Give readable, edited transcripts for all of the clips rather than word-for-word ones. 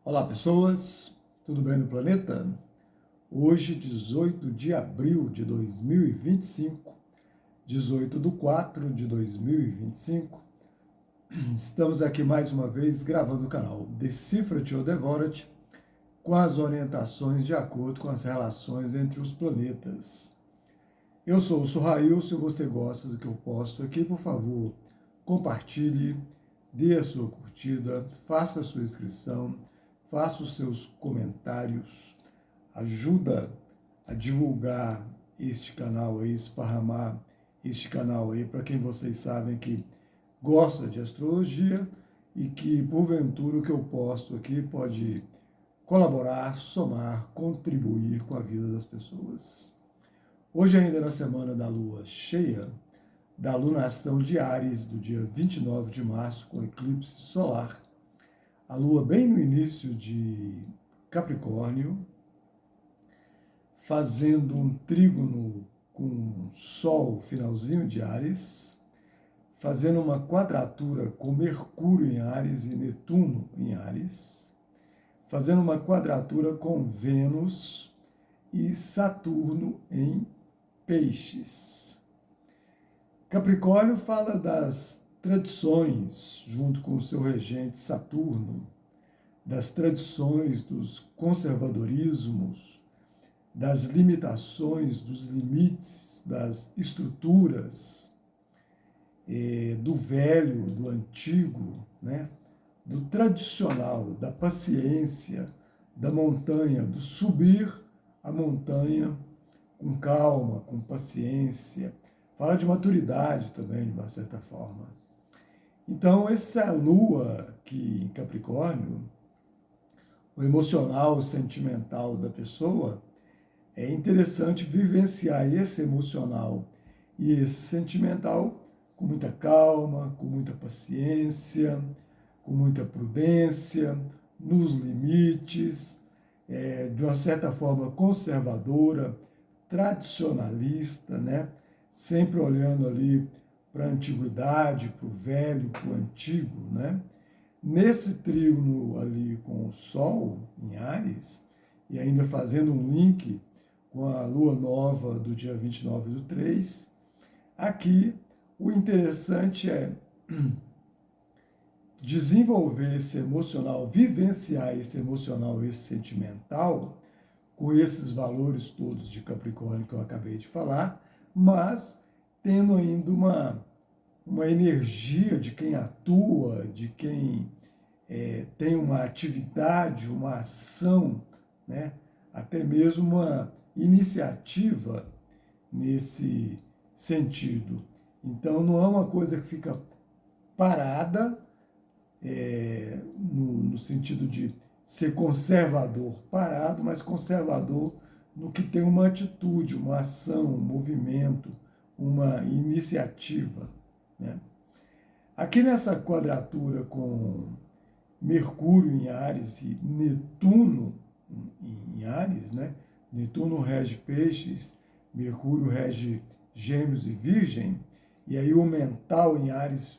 Olá pessoas, tudo bem no planeta? Hoje, 18 de abril de 2025, 18/4/2025, estamos aqui mais uma vez gravando o canal Decifra-te ou Devora-te com as orientações de acordo com as relações entre os planetas. Eu sou o Surrail. Se você gosta do que eu posto aqui, por favor, compartilhe, dê a sua curtida, faça a sua inscrição, faça os seus comentários, ajuda a divulgar este canal aí, esparramar este canal aí para quem vocês sabem que gosta de astrologia e que, porventura, o que eu posto aqui pode colaborar, somar, contribuir com a vida das pessoas. Hoje, ainda na semana da lua cheia, da lunação de Áries, do dia 29 de março, com eclipse solar, a lua bem no início de Capricórnio, fazendo um trígono com Sol, finalzinho de Áries, fazendo uma quadratura com Mercúrio em Áries e Netuno em Áries, fazendo uma quadratura com Vênus e Saturno em Peixes. Capricórnio fala das tradições, junto com o seu regente Saturno, das tradições, dos conservadorismos, das limitações, dos limites, das estruturas, do velho, do antigo, né? Do tradicional, da paciência, da montanha, do subir a montanha com calma, com paciência. Fala de maturidade também, de uma certa forma. Então, essa lua aqui em Capricórnio, o emocional, o sentimental da pessoa, é interessante vivenciar esse emocional e esse sentimental com muita calma, com muita paciência, com muita prudência, nos limites, de uma certa forma conservadora, tradicionalista, né? Sempre olhando ali para a antiguidade, para o velho, para o antigo, né? Nesse trígono ali com o Sol em Áries, e ainda fazendo um link com a lua nova do dia 29/3, aqui o interessante é desenvolver esse emocional, vivenciar esse emocional, esse sentimental, com esses valores todos de Capricórnio que eu acabei de falar, mas tendo ainda uma energia de quem atua, de quem tem uma atividade, uma ação, né? Até mesmo uma iniciativa nesse sentido. Então, não é uma coisa que fica parada, no sentido de ser conservador, parado, mas conservador no que tem uma atitude, uma ação, um movimento, uma iniciativa, né? Aqui nessa quadratura com Mercúrio em Áries e Netuno em Áries, né? Netuno rege Peixes, Mercúrio rege Gêmeos e Virgem, e aí o mental em Áries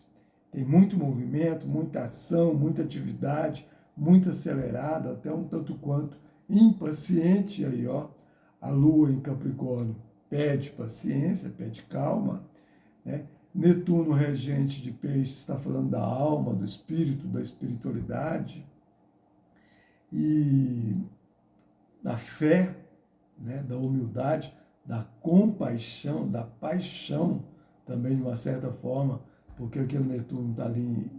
tem muito movimento, muita ação, muita atividade, muito acelerada, até um tanto quanto impaciente. Aí, ó, a lua em Capricórnio pede paciência, pede calma, né? Netuno, regente de Peixes, está falando da alma, do espírito, da espiritualidade e da fé, né? Da humildade, da compaixão, da paixão também, de uma certa forma, porque aquele Netuno está ali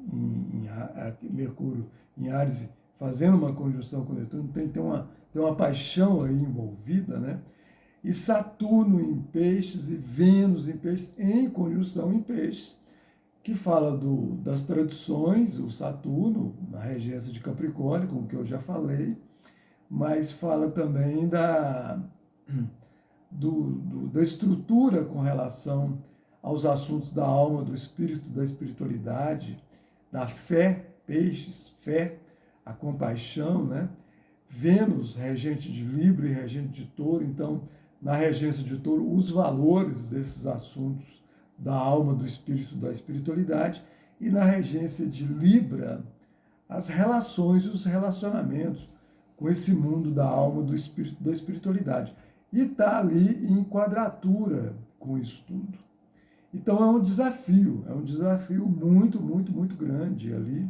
Mercúrio em Áries, fazendo uma conjunção com Netuno, tem uma paixão aí envolvida, né? E Saturno em Peixes e Vênus em Peixes, em conjunção em Peixes, que fala das tradições, o Saturno, na regência de Capricórnio, como que eu já falei, mas fala também da estrutura com relação aos assuntos da alma, do espírito, da espiritualidade, da fé, Peixes, fé, a compaixão, né? Vênus, regente de Libra e regente de Touro, então, na regência de Touro, os valores desses assuntos da alma, do espírito, da espiritualidade, e na regência de Libra, as relações e os relacionamentos com esse mundo da alma, do espírito, da espiritualidade. E está ali em quadratura com isso tudo. Então é um desafio muito, muito, muito grande ali.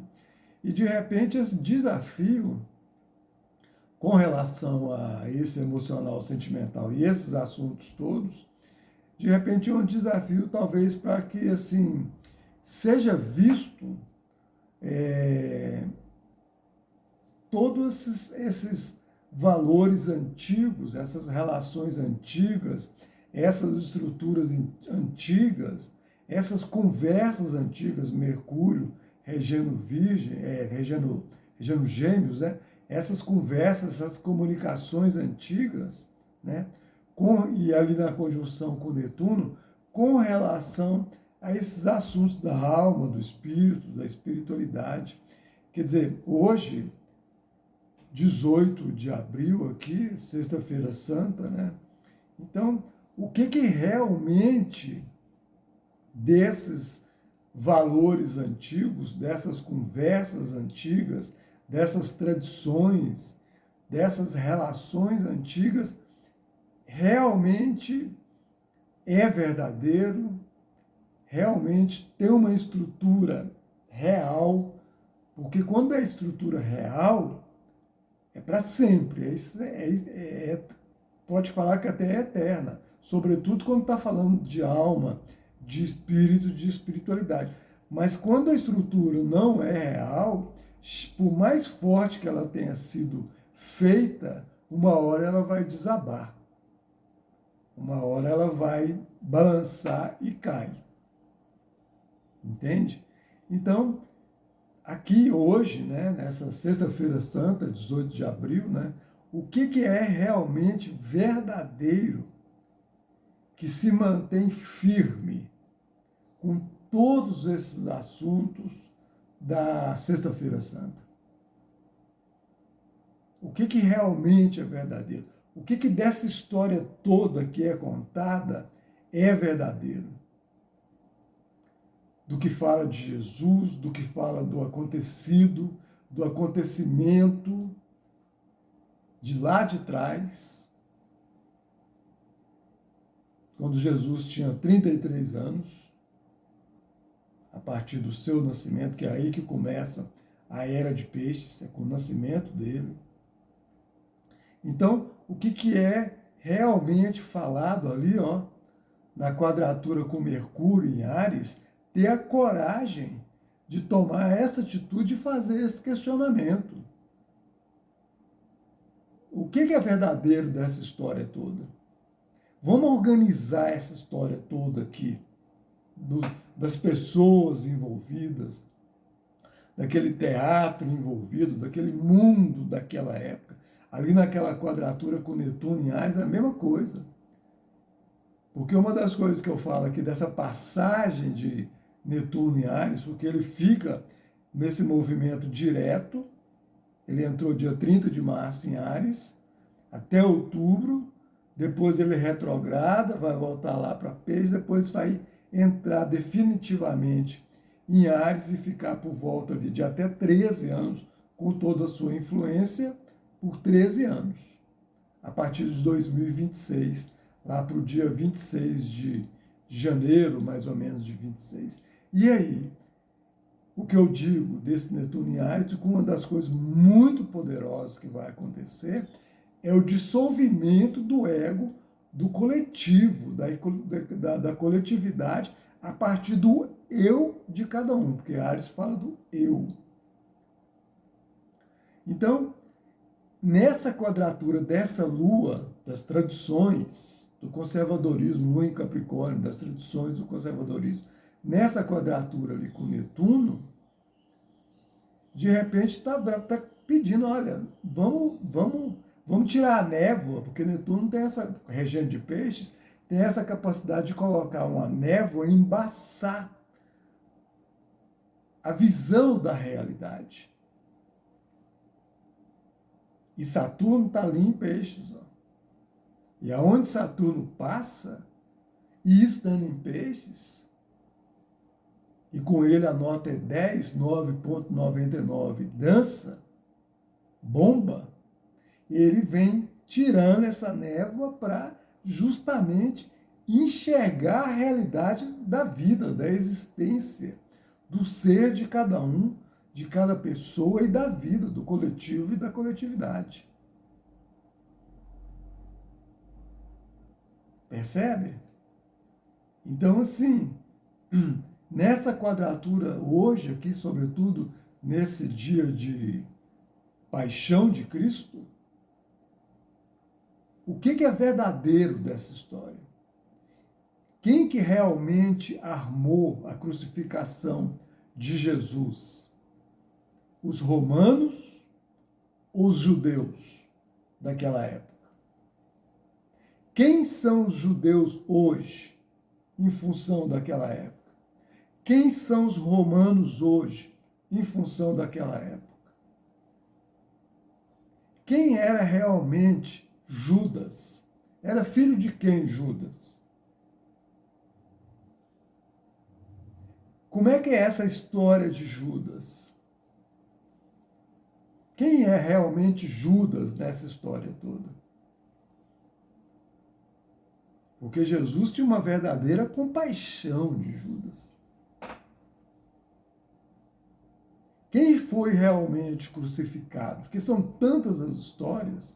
E de repente esse desafio com relação a esse emocional, sentimental e esses assuntos todos, de repente é um desafio talvez para que assim seja visto todos esses valores antigos, essas relações antigas, essas estruturas antigas, essas conversas antigas, Mercúrio, regendo Virgem, regendo Gêmeos, né? Essas conversas, essas comunicações antigas, né? E ali na conjunção com Netuno, com relação a esses assuntos da alma, do espírito, da espiritualidade. Quer dizer, hoje, 18 de abril aqui, Sexta-feira Santa, né? Então, o que realmente desses valores antigos, dessas conversas antigas, dessas tradições, dessas relações antigas, realmente é verdadeiro, realmente tem uma estrutura real, porque quando é estrutura real, é para sempre, pode falar que até é eterna, sobretudo quando está falando de alma, de espírito, de espiritualidade. Mas quando a estrutura não é real, por mais forte que ela tenha sido feita, uma hora ela vai desabar. Uma hora ela vai balançar e cai. Entende? Então, aqui hoje, né, nessa Sexta-feira Santa, 18 de abril, né, o que é realmente verdadeiro, que se mantém firme com todos esses assuntos da Sexta-feira Santa? O que realmente é verdadeiro? O que dessa história toda que é contada é verdadeiro? Do que fala de Jesus, do que fala do acontecido, do acontecimento de lá de trás, quando Jesus tinha 33 anos, a partir do seu nascimento, que é aí que começa a era de peixes, é com o nascimento dele. Então, o que é realmente falado ali, ó, na quadratura com Mercúrio em Áries, ter a coragem de tomar essa atitude e fazer esse questionamento. O que é verdadeiro dessa história toda? Vamos organizar essa história toda aqui, das pessoas envolvidas, daquele teatro envolvido, daquele mundo daquela época. Ali naquela quadratura com Netuno em Áries é a mesma coisa. Porque uma das coisas que eu falo aqui dessa passagem de Netuno em Áries, porque ele fica nesse movimento direto, ele entrou dia 30 de março em Áries, até outubro, depois ele retrograda, vai voltar lá para Peixes, depois vai entrar definitivamente em Áries e ficar por volta de até 13 anos, com toda a sua influência, por 13 anos, a partir de 2026, lá para o dia 26 de janeiro, mais ou menos de 26. E aí, o que eu digo desse Netuno em Áries, que uma das coisas muito poderosas que vai acontecer é o dissolvimento do ego, do coletivo, da coletividade, a partir do eu de cada um, porque Áries fala do eu. Então, nessa quadratura dessa lua, das tradições do conservadorismo, lua em Capricórnio, das tradições do conservadorismo, nessa quadratura ali com Netuno, de repente está pedindo, olha, vamos tirar a névoa, porque Netuno tem essa, regente de peixes, tem essa capacidade de colocar uma névoa e embaçar a visão da realidade. E Saturno está ali em peixes. Ó. E aonde Saturno passa, e estando em peixes, e com ele a nota é 10, 9,99, dança, bomba, ele vem tirando essa névoa para justamente enxergar a realidade da vida, da existência, do ser de cada um, de cada pessoa e da vida, do coletivo e da coletividade. Percebe? Então, assim, nessa quadratura hoje, aqui, sobretudo nesse dia de paixão de Cristo, o que é verdadeiro dessa história? Quem que realmente armou a crucificação de Jesus? Os romanos ou os judeus daquela época? Quem são os judeus hoje, em função daquela época? Quem são os romanos hoje, em função daquela época? Quem era realmente Judas? Era filho de quem, Judas? Como é que é essa história de Judas? Quem é realmente Judas nessa história toda? Porque Jesus tinha uma verdadeira compaixão de Judas. Quem foi realmente crucificado? Porque são tantas as histórias.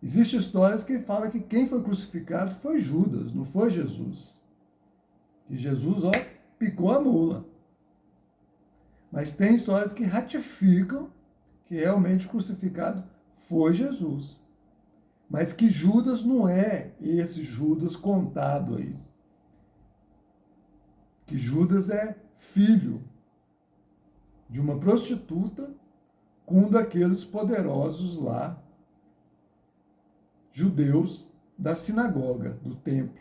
Existem histórias que falam que quem foi crucificado foi Judas, não foi Jesus. Que Jesus, picou a mula. Mas tem histórias que ratificam que realmente crucificado foi Jesus. Mas que Judas não é esse Judas contado aí. Que Judas é filho de uma prostituta com um daqueles poderosos lá, judeus da sinagoga, do templo,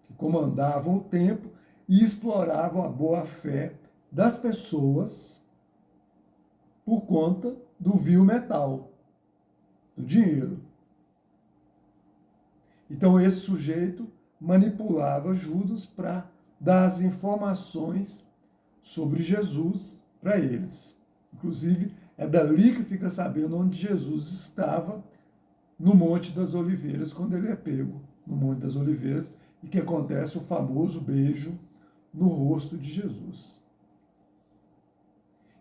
que comandavam o templo e exploravam a boa-fé das pessoas por conta do vil metal, do dinheiro. Então esse sujeito manipulava Judas para dar as informações sobre Jesus para eles. Inclusive, é dali que fica sabendo onde Jesus estava no Monte das Oliveiras, quando ele é pego no Monte das Oliveiras, e que acontece o famoso beijo no rosto de Jesus.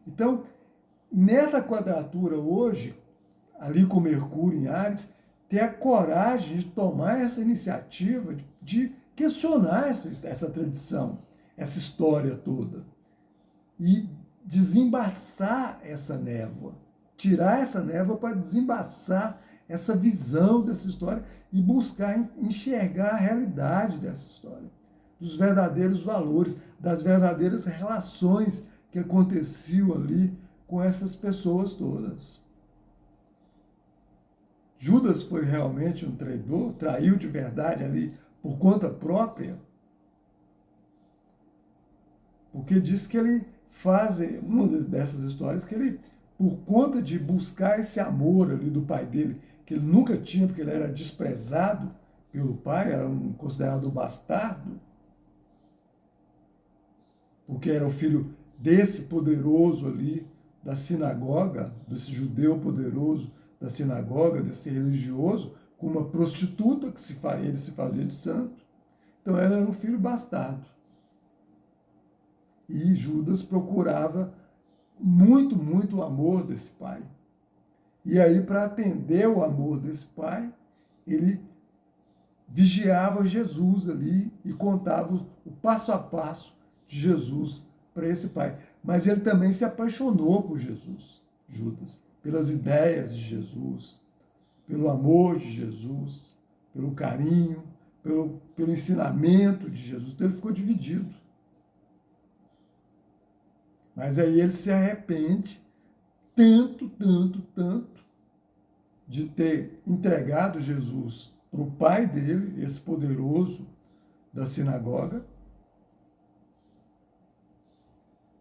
Então, nessa quadratura hoje, ali com Mercúrio em Áries, ter a coragem de tomar essa iniciativa, de questionar essa tradição, essa história toda. E desembaçar essa névoa. Tirar essa névoa para desembaçar essa visão dessa história e buscar enxergar a realidade dessa história, dos verdadeiros valores, das verdadeiras relações que aconteciam ali com essas pessoas todas. Judas foi realmente um traidor? Traiu de verdade ali por conta própria? Porque diz que ele faz uma dessas histórias que ele, por conta de buscar esse amor ali do pai dele, que ele nunca tinha, porque ele era desprezado pelo pai, era considerado um bastardo, porque era o filho desse poderoso ali da sinagoga, desse judeu poderoso da sinagoga, desse religioso, com uma prostituta que ele se fazia de santo. Então ele era um filho bastardo. E Judas procurava muito, muito o amor desse pai. E aí, para atender o amor desse pai, ele vigiava Jesus ali e contava o passo a passo de Jesus para esse pai. Mas ele também se apaixonou por Jesus, Judas, pelas ideias de Jesus, pelo amor de Jesus, pelo carinho, pelo ensinamento de Jesus. Então ele ficou dividido. Mas aí ele se arrepende tanto, tanto, tanto de ter entregado Jesus para o pai dele, esse poderoso da sinagoga,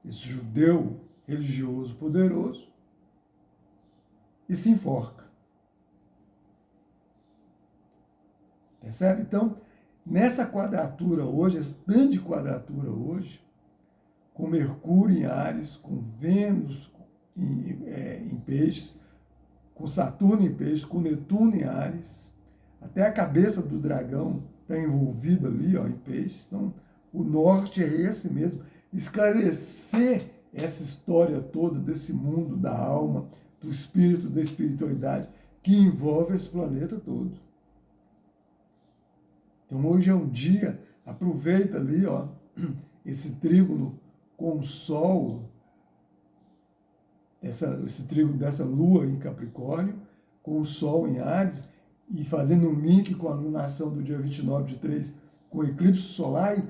esse judeu religioso poderoso, e se enforca. Percebe? Então, nessa quadratura hoje, essa grande quadratura hoje, com Mercúrio em Áries, com Vênus em Peixes, com Saturno em Peixes, com Netuno em Áries, até a cabeça do dragão está envolvida ali, ó, em Peixes. Então, o norte é esse mesmo, esclarecer essa história toda desse mundo da alma, do espírito, da espiritualidade, que envolve esse planeta todo. Então, hoje é um dia, aproveita ali, ó, esse trígono com o Sol, esse trígono dessa Lua em Capricórnio, com o Sol em Áries, e fazendo um link com a lunação do dia 29/3, com o eclipse solar, e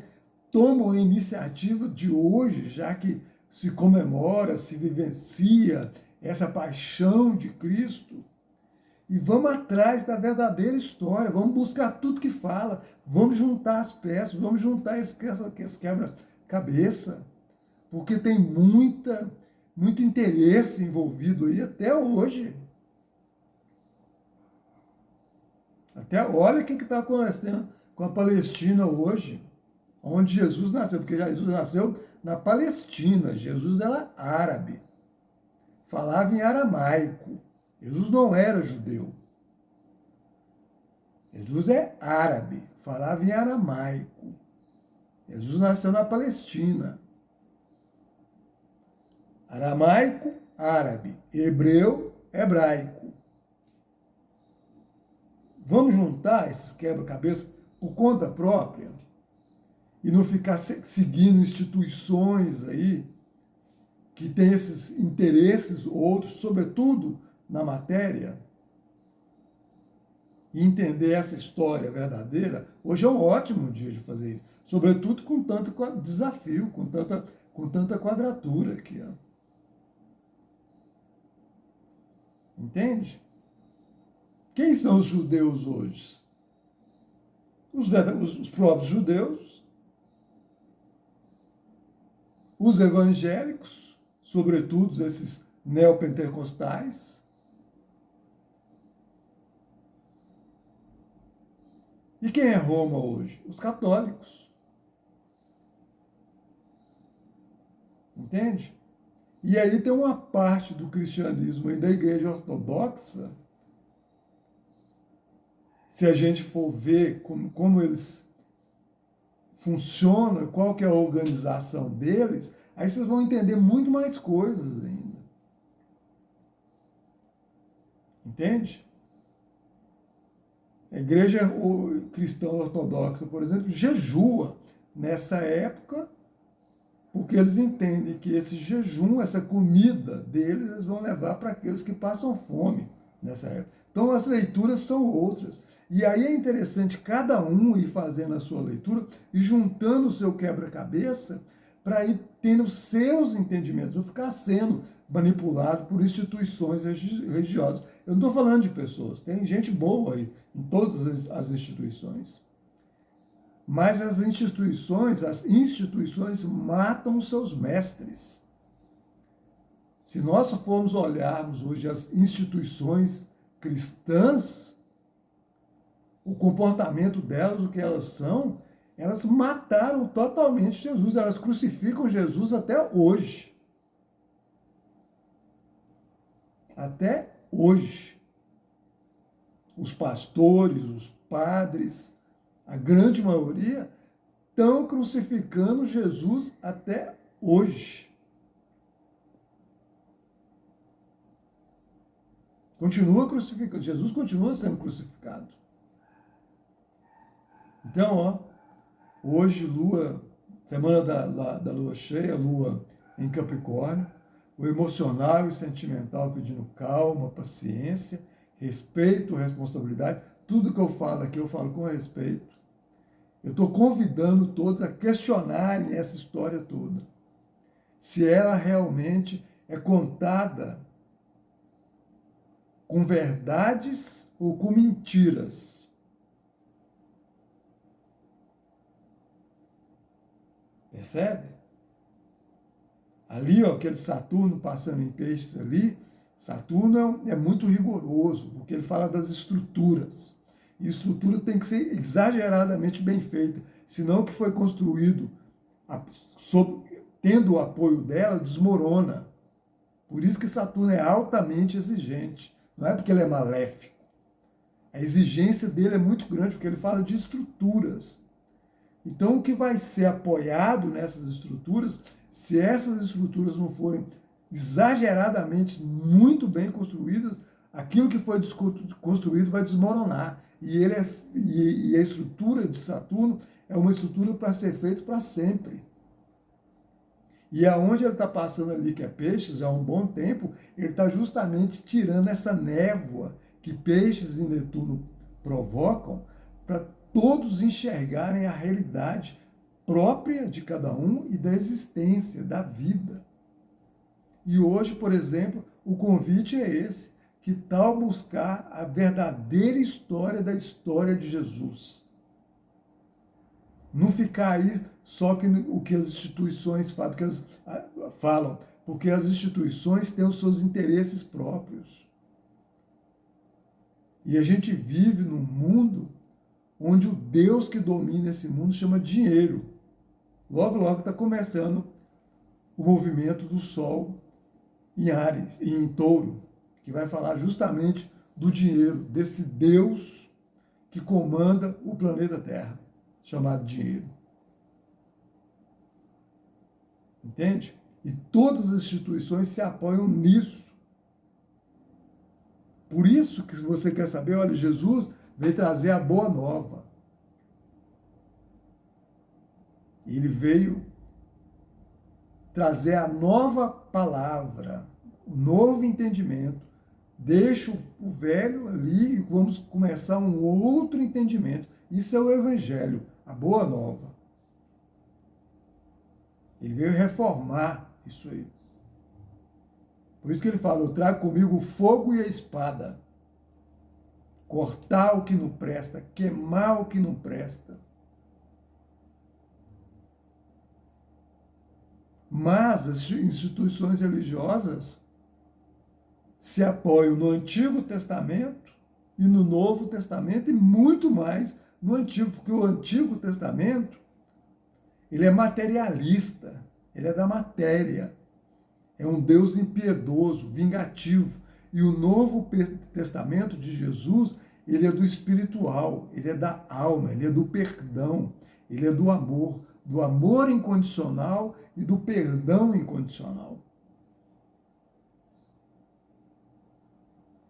tomam a iniciativa de hoje, já que se comemora, se vivencia essa paixão de Cristo, e vamos atrás da verdadeira história, vamos buscar tudo que fala, vamos juntar as peças, vamos juntar esse quebra-cabeça, porque tem muito interesse envolvido aí até hoje. Até olha o que está acontecendo com a Palestina hoje, onde Jesus nasceu, porque Jesus nasceu na Palestina, Jesus era árabe, falava em aramaico, Jesus não era judeu. Jesus é árabe, falava em aramaico. Jesus nasceu na Palestina. Aramaico, árabe. Hebreu, hebraico. Vamos juntar esses quebra-cabeças por conta própria e não ficar seguindo instituições aí que têm esses interesses outros, sobretudo na matéria, e entender essa história verdadeira. Hoje é um ótimo dia de fazer isso, sobretudo com tanto desafio, com tanta quadratura aqui, ó. Entende? Quem são os judeus hoje? Os próprios judeus, os evangélicos, sobretudo esses neopentecostais. E quem é Roma hoje? Os católicos. Entende? E aí tem uma parte do cristianismo e da igreja ortodoxa, se a gente for ver como eles funcionam, qual que é a organização deles, aí vocês vão entender muito mais coisas ainda. Entende? A igreja cristã ortodoxa, por exemplo, jejua nessa época, porque eles entendem que esse jejum, essa comida deles, eles vão levar para aqueles que passam fome nessa época. Então as leituras são outras. E aí é interessante cada um ir fazendo a sua leitura e juntando o seu quebra-cabeça para ir tendo os seus entendimentos, não ficar sendo manipulado por instituições religiosas. Eu não estou falando de pessoas, tem gente boa aí em todas as instituições. Mas as instituições matam os seus mestres. Se nós formos olharmos hoje as instituições cristãs, o comportamento delas, o que elas são, elas mataram totalmente Jesus, elas crucificam Jesus até hoje. Até hoje. Os pastores, os padres, a grande maioria, estão crucificando Jesus até hoje. Continua crucificando, Jesus continua sendo crucificado. Então, ó, hoje, semana da lua cheia, lua em Capricórnio, o emocional e o sentimental pedindo calma, paciência, respeito, responsabilidade. Tudo que eu falo aqui, eu falo com respeito. Eu estou convidando todos a questionarem essa história toda. Se ela realmente é contada com verdades ou com mentiras. Percebe? Ali, ó, aquele Saturno passando em Peixes ali, Saturno é muito rigoroso, porque ele fala das estruturas. E estrutura tem que ser exageradamente bem feita, senão o que foi construído tendo o apoio dela, desmorona. Por isso que Saturno é altamente exigente. Não é porque ele é maléfico. A exigência dele é muito grande, porque ele fala de estruturas. Então, o que vai ser apoiado nessas estruturas, se essas estruturas não forem exageradamente muito bem construídas, aquilo que foi construído vai desmoronar. E a estrutura de Saturno é uma estrutura para ser feita para sempre. E aonde ele está passando ali, que é Peixes, já há um bom tempo, ele está justamente tirando essa névoa que Peixes e Netuno provocam para todos enxergarem a realidade própria de cada um e da existência, da vida. E hoje, por exemplo, o convite é esse: que tal buscar a verdadeira história da história de Jesus? Não ficar aí só o que as instituições falam, porque as instituições têm os seus interesses próprios. E a gente vive num mundo onde o Deus que domina esse mundo chama dinheiro. Logo, logo está começando o movimento do Sol em Áries e em Touro, que vai falar justamente do dinheiro, desse Deus que comanda o planeta Terra, chamado dinheiro. Entende? E todas as instituições se apoiam nisso. Por isso que, se você quer saber, olha, Jesus veio trazer a boa nova. Ele veio trazer a nova palavra, o novo entendimento. Deixa o velho ali e vamos começar um outro entendimento. Isso é o Evangelho, a boa nova. Ele veio reformar isso aí. Por isso que ele fala: eu trago comigo o fogo e a espada. Cortar o que não presta, queimar o que não presta. Mas as instituições religiosas se apoiam no Antigo Testamento e no Novo Testamento, e muito mais no Antigo, porque o Antigo Testamento ele é materialista, ele é da matéria, é um Deus impiedoso, vingativo. E o Novo Testamento de Jesus, ele é do espiritual, ele é da alma, ele é do perdão, ele é do amor incondicional e do perdão incondicional.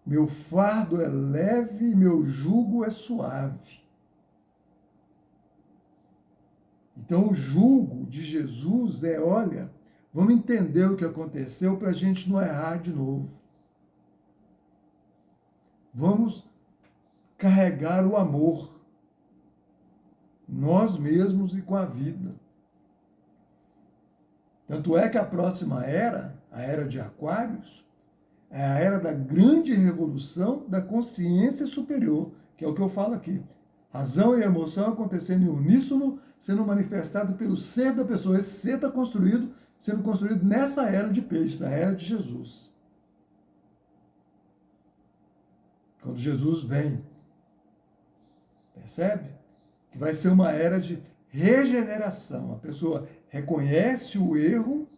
Meu fardo é leve e meu jugo é suave. Então, o jugo de Jesus é, olha, vamos entender o que aconteceu para a gente não errar de novo. Vamos carregar o amor, nós mesmos e com a vida. Tanto é que a próxima era, a era de Aquários, é a era da grande revolução da consciência superior, que é o que eu falo aqui. Razão e emoção acontecendo em uníssono, sendo manifestado pelo ser da pessoa. Esse ser está sendo construído nessa era de Peixes, a era de Jesus. Quando Jesus vem, percebe? Que vai ser uma era de regeneração. A pessoa reconhece o erro,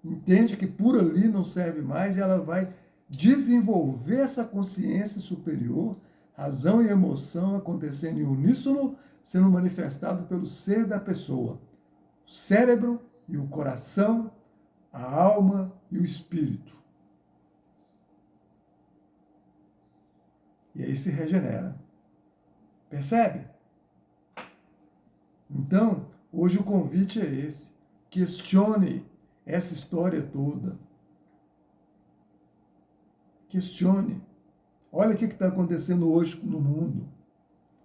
entende que por ali não serve mais, e ela vai desenvolver essa consciência superior, razão e emoção acontecendo em uníssono, sendo manifestado pelo ser da pessoa. O cérebro e o coração, a alma e o espírito. E aí se regenera. Percebe? Então, hoje o convite é esse. Questione essa história toda. Questione. Olha o que está acontecendo hoje no mundo.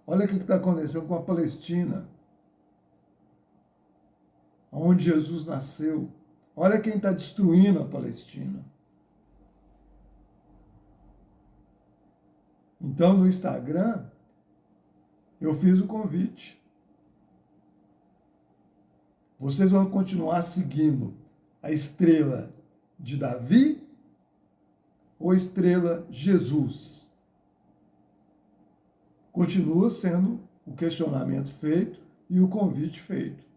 Olha o que está acontecendo com a Palestina, onde Jesus nasceu. Olha quem está destruindo a Palestina. Então, no Instagram, eu fiz o convite. Vocês vão continuar seguindo a estrela de Davi ou a estrela Jesus? Continua sendo o questionamento feito e o convite feito.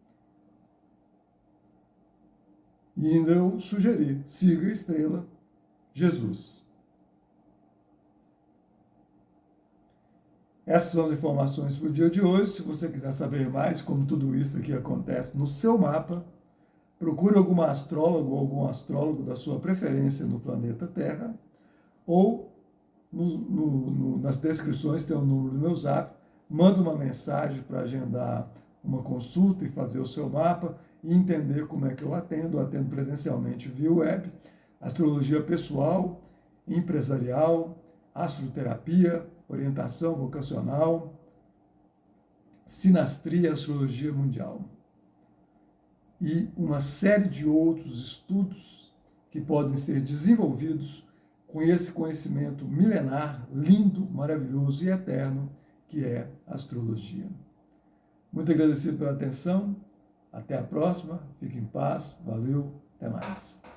E ainda eu sugeri, siga a estrela Jesus. Essas são as informações para o dia de hoje. Se você quiser saber mais como tudo isso aqui acontece no seu mapa, procure alguma astróloga ou algum astrólogo da sua preferência no planeta Terra, ou nas descrições tem o número do meu zap, manda uma mensagem para agendar uma consulta e fazer o seu mapa e entender como é que eu atendo. Eu atendo presencialmente via web, astrologia pessoal, empresarial, astroterapia, orientação vocacional, sinastria, astrologia mundial. E uma série de outros estudos que podem ser desenvolvidos com esse conhecimento milenar, lindo, maravilhoso e eterno, que é a astrologia. Muito agradecido pela atenção. Até a próxima. Fique em paz. Valeu. Até mais.